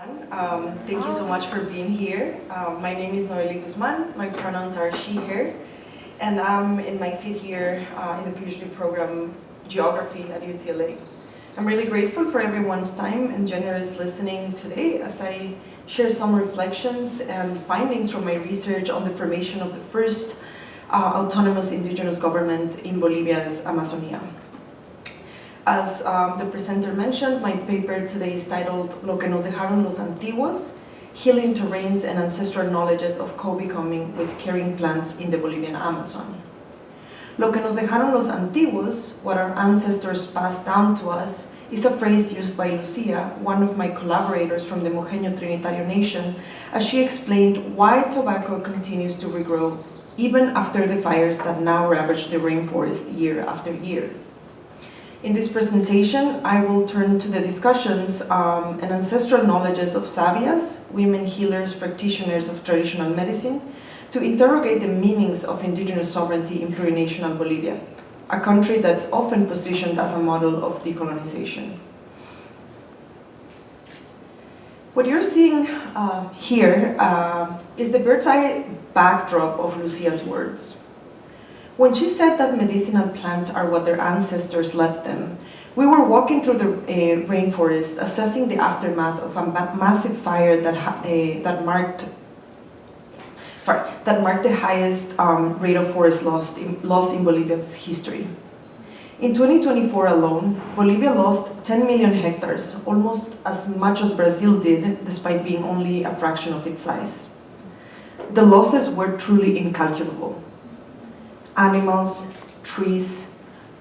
everyone. Thank you so much for being here. My name is Nohely Guzmán. My pronouns are she, her. And I'm in my 5th year in the PhD program, Geography at UCLA. I'm really grateful for everyone's time and generous listening today as I share some reflections and findings from my research on the formation of the first autonomous indigenous government in Bolivia's Amazonia. As the presenter mentioned, my paper today is titled Lo que nos dejaron los Antiguos, Healing Terrains and Ancestral Knowledges of Co-Becoming with Caring Plants in the Bolivian Amazon. Lo que nos dejaron los Antiguos, what our ancestors passed down to us, is a phrase used by Lucia, one of my collaborators from the Mojeño Trinitario Nation, as she explained why tobacco continues to regrow even after the fires that now ravage the rainforest year after year. In this presentation, I will turn to the discussions and ancestral knowledges of sabias, women healers, practitioners of traditional medicine, to interrogate the meanings of indigenous sovereignty in plurinational Bolivia, a country that's often positioned as a model of decolonization. What you're seeing here is the bird's eye backdrop of Lucia's words. When she said that medicinal plants are what their ancestors left them, we were walking through the rainforest, assessing the aftermath of a massive fire that marked the highest rate of forest loss in Bolivia's history. In 2024 alone, Bolivia lost 10 million hectares, almost as much as Brazil did, despite being only a fraction of its size. The losses were truly incalculable. Animals, trees,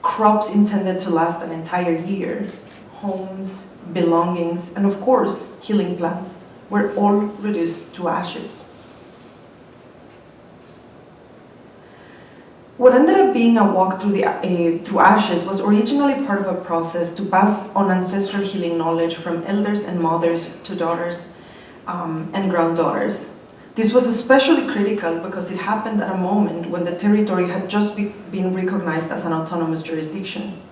crops intended to last an entire year, homes, belongings, and of course, healing plants were all reduced to ashes. What ended up being a walk through ashes was originally part of a process to pass on ancestral healing knowledge from elders and mothers to daughters and granddaughters. This was especially critical because it happened at a moment when the territory had just been recognized as an autonomous jurisdiction.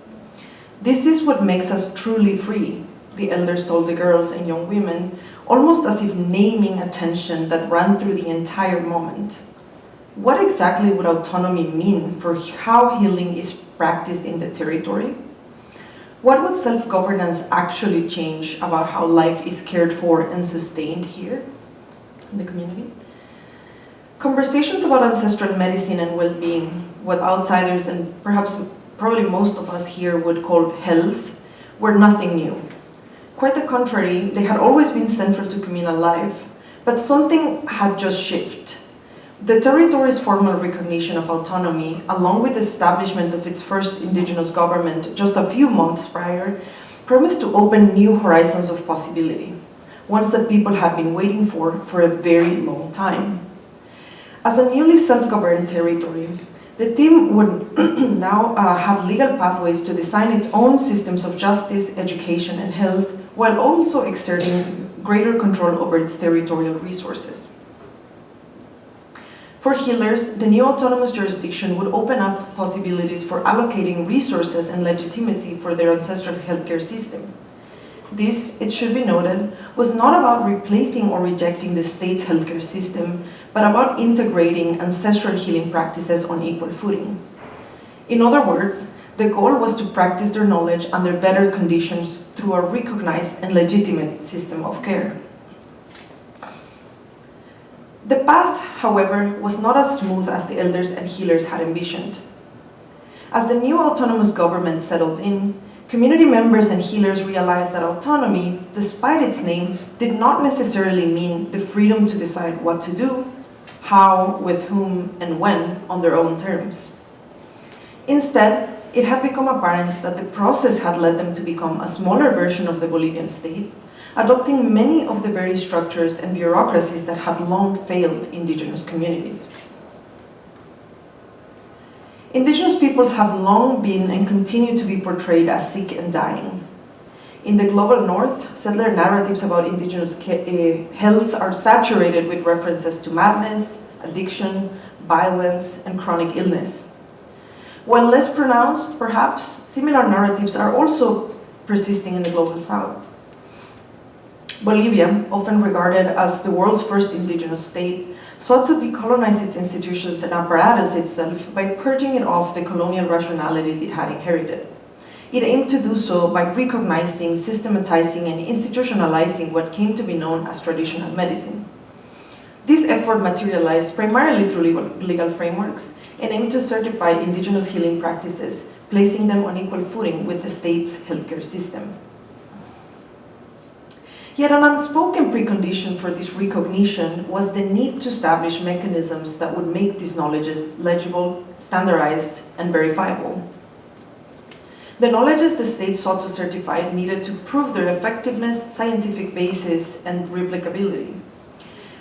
This is what makes us truly free, the elders told the girls and young women, almost as if naming a tension that ran through the entire moment. What exactly would autonomy mean for how healing is practiced in the territory? What would self-governance actually change about how life is cared for and sustained here in the community? Conversations about ancestral medicine and well-being, what outsiders and probably most of us here would call health, were nothing new. Quite the contrary, they had always been central to communal life, but something had just shifted. The territory's formal recognition of autonomy, along with the establishment of its first indigenous government just a few months prior, promised to open new horizons of possibility, ones that people had been waiting for a very long time. As a newly self-governed territory, the team would now have legal pathways to design its own systems of justice, education, and health, while also exerting greater control over its territorial resources. For healers, the new autonomous jurisdiction would open up possibilities for allocating resources and legitimacy for their ancestral healthcare system. This, it should be noted, was not about replacing or rejecting the state's healthcare system, but about integrating ancestral healing practices on equal footing. In other words, the goal was to practice their knowledge under better conditions through a recognized and legitimate system of care. The path, however, was not as smooth as the elders and healers had envisioned. As the new autonomous government settled in, community members and healers realized that autonomy, despite its name, did not necessarily mean the freedom to decide what to do, how, with whom, and when on their own terms. Instead, it had become apparent that the process had led them to become a smaller version of the Bolivian state, adopting many of the very structures and bureaucracies that had long failed indigenous communities. Indigenous peoples have long been and continue to be portrayed as sick and dying. In the global north, settler narratives about indigenous health are saturated with references to madness, addiction, violence, and chronic illness. While less pronounced, perhaps, similar narratives are also persisting in the global south. Bolivia, often regarded as the world's first indigenous state, sought to decolonize its institutions and apparatus itself by purging it of the colonial rationalities it had inherited. It aimed to do so by recognizing, systematizing, and institutionalizing what came to be known as traditional medicine. This effort materialized primarily through legal frameworks and aimed to certify indigenous healing practices, placing them on equal footing with the state's healthcare system. Yet an unspoken precondition for this recognition was the need to establish mechanisms that would make these knowledges legible, standardized, and verifiable. The knowledges the state sought to certify needed to prove their effectiveness, scientific basis, and replicability.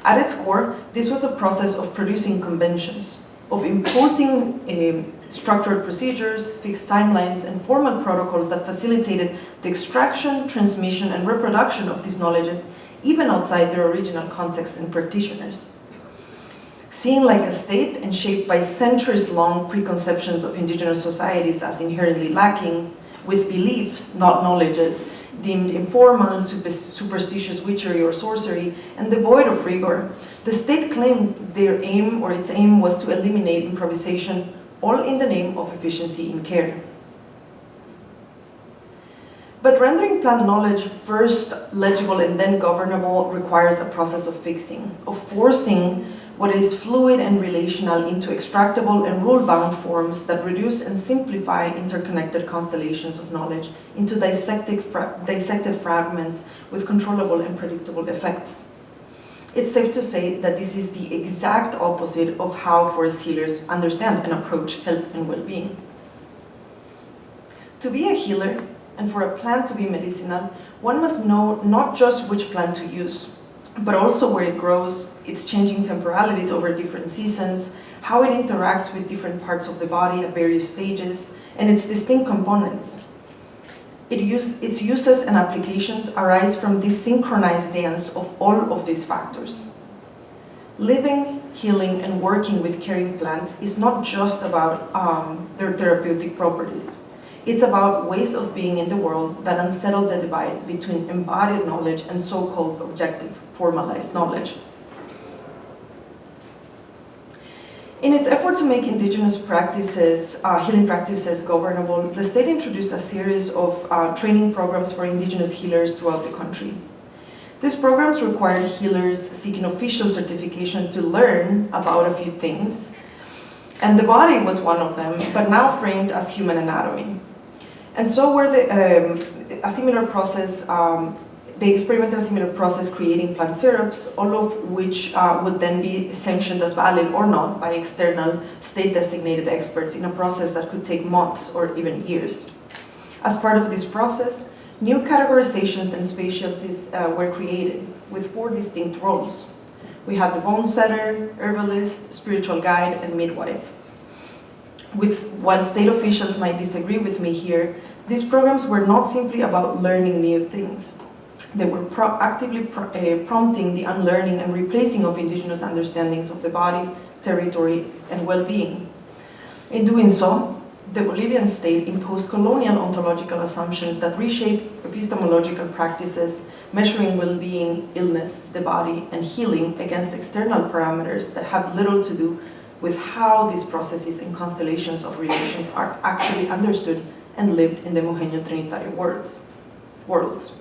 At its core, this was a process of producing conventions, of imposing structured procedures, fixed timelines, and formal protocols that facilitated the extraction, transmission, and reproduction of these knowledges, even outside their original context and practitioners. Seen like a state and shaped by centuries-long preconceptions of indigenous societies as inherently lacking, with beliefs, not knowledges, deemed informal, superstitious witchery or sorcery, and devoid of rigor, the state claimed its aim was to eliminate improvisation, all in the name of efficiency in care. But rendering plant knowledge first legible and then governable requires a process of fixing, of forcing what is fluid and relational into extractable and rule-bound forms that reduce and simplify interconnected constellations of knowledge into dissected fragments with controllable and predictable effects. It's safe to say that this is the exact opposite of how forest healers understand and approach health and well-being. To be a healer, and for a plant to be medicinal, one must know not just which plant to use, but also where it grows, its changing temporalities over different seasons, how it interacts with different parts of the body at various stages, and its distinct components. Its uses and applications arise from this synchronized dance of all of these factors. Living, healing, and working with caring plants is not just about their therapeutic properties. It's about ways of being in the world that unsettle the divide between embodied knowledge and so-called objective, formalized knowledge. In its effort to make indigenous practices, healing practices governable, the state introduced a series of training programs for indigenous healers throughout the country. These programs required healers seeking official certification to learn about a few things, and the body was one of them, but now framed as human anatomy. And so were they experimented a similar process creating plant syrups, all of which would then be sanctioned as valid or not by external state-designated experts in a process that could take months or even years. As part of this process, new categorizations and specialties were created with 4 distinct roles. We had the bone setter, herbalist, spiritual guide, and midwife. While state officials might disagree with me here, these programs were not simply about learning new things. They were actively prompting the unlearning and replacing of indigenous understandings of the body, territory, and well-being. In doing so, the Bolivian state imposed colonial ontological assumptions that reshape epistemological practices, measuring well-being, illness, the body, and healing against external parameters that have little to do with how these processes and constellations of relations are actually understood and lived in the Mojeño Trinitario worlds.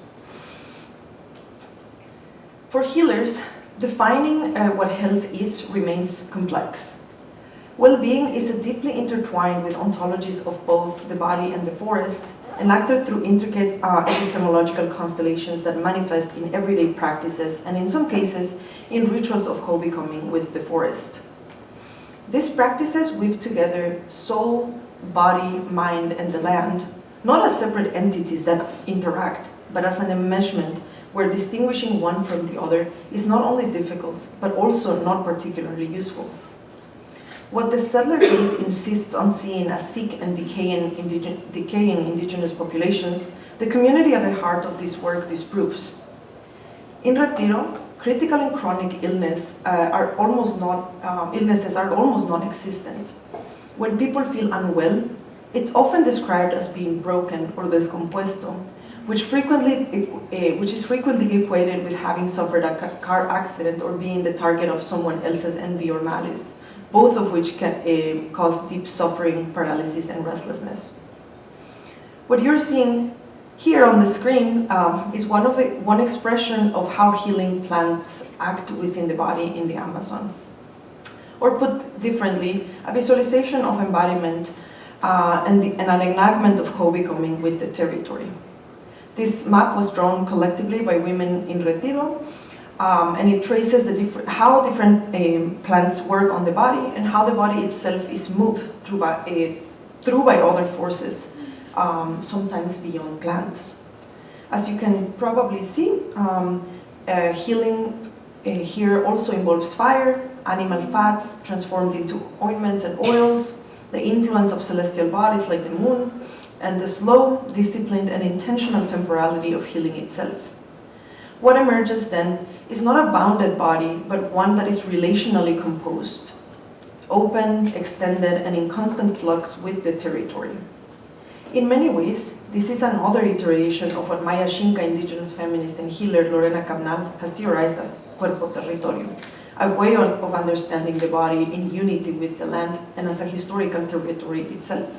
For healers, defining what health is remains complex. Well-being is deeply intertwined with ontologies of both the body and the forest, enacted through intricate epistemological constellations that manifest in everyday practices and, in some cases, in rituals of co-becoming with the forest. These practices weave together soul, body, mind, and the land, not as separate entities that interact, but as an enmeshment where distinguishing one from the other is not only difficult, but also not particularly useful. What the settler case insists on seeing as sick and decaying indigenous populations, the community at the heart of this work disproves. In Retiro, critical and chronic illnesses are almost non-existent. When people feel unwell, it's often described as being broken or descompuesto, which is frequently equated with having suffered a car accident or being the target of someone else's envy or malice, both of which can cause deep suffering, paralysis, and restlessness. What you're seeing here on the screen is one expression of how healing plants act within the body in the Amazon. Or put differently, a visualization of embodiment and an enactment of co-becoming with the territory. This map was drawn collectively by women in Retiro, and it traces how different plants work on the body and how the body itself is moved through by other forces, sometimes beyond plants. As you can probably see, healing here also involves fire, animal fats transformed into ointments and oils, the influence of celestial bodies like the moon, and the slow, disciplined, and intentional temporality of healing itself. What emerges then is not a bounded body, but one that is relationally composed, open, extended, and in constant flux with the territory. In many ways, this is another iteration of what Maya Xinca indigenous feminist and healer Lorena Cabnal has theorized as cuerpo territorio, a way of understanding the body in unity with the land and as a historical territory itself.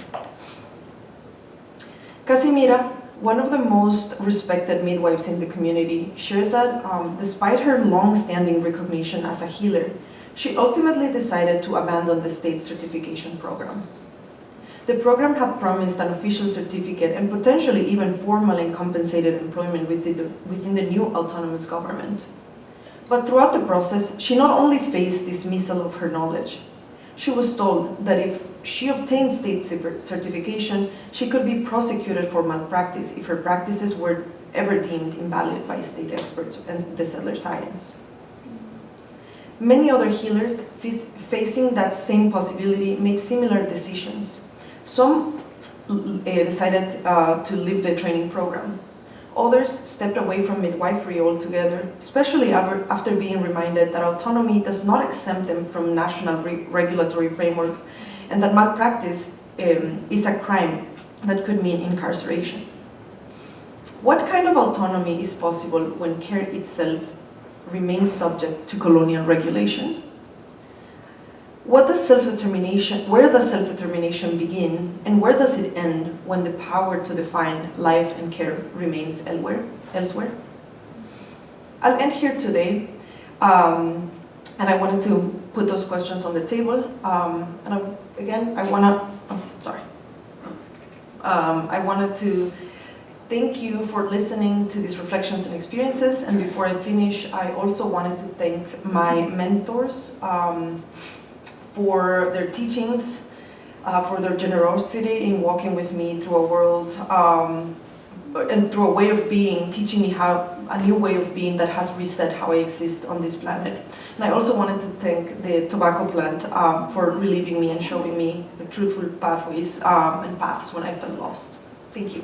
Casimira, one of the most respected midwives in the community, shared that despite her long-standing recognition as a healer, she ultimately decided to abandon the state certification program. The program had promised an official certificate and potentially even formal and compensated employment within the new autonomous government. But throughout the process, she not only faced dismissal of her knowledge, she was told that if she obtained state certification, she could be prosecuted for malpractice if her practices were ever deemed invalid by state experts and the settler science. Many other healers facing that same possibility made similar decisions. Some decided to leave the training program. Others stepped away from midwifery altogether, especially after being reminded that autonomy does not exempt them from national regulatory frameworks and that malpractice is a crime that could mean incarceration. What kind of autonomy is possible when care itself remains subject to colonial regulation? Where does self-determination begin, and where does it end when the power to define life and care remains elsewhere? I'll end here today, and I wanted to put those questions on the table. I wanted to thank you for listening to these reflections and experiences. And before I finish, I also wanted to thank my mentors for their teachings, for their generosity in walking with me through a world and through a way of being, teaching me a new way of being that has reset how I exist on this planet. And I also wanted to thank the tobacco plant for relieving me and showing me the truthful pathways and paths when I felt lost. Thank you.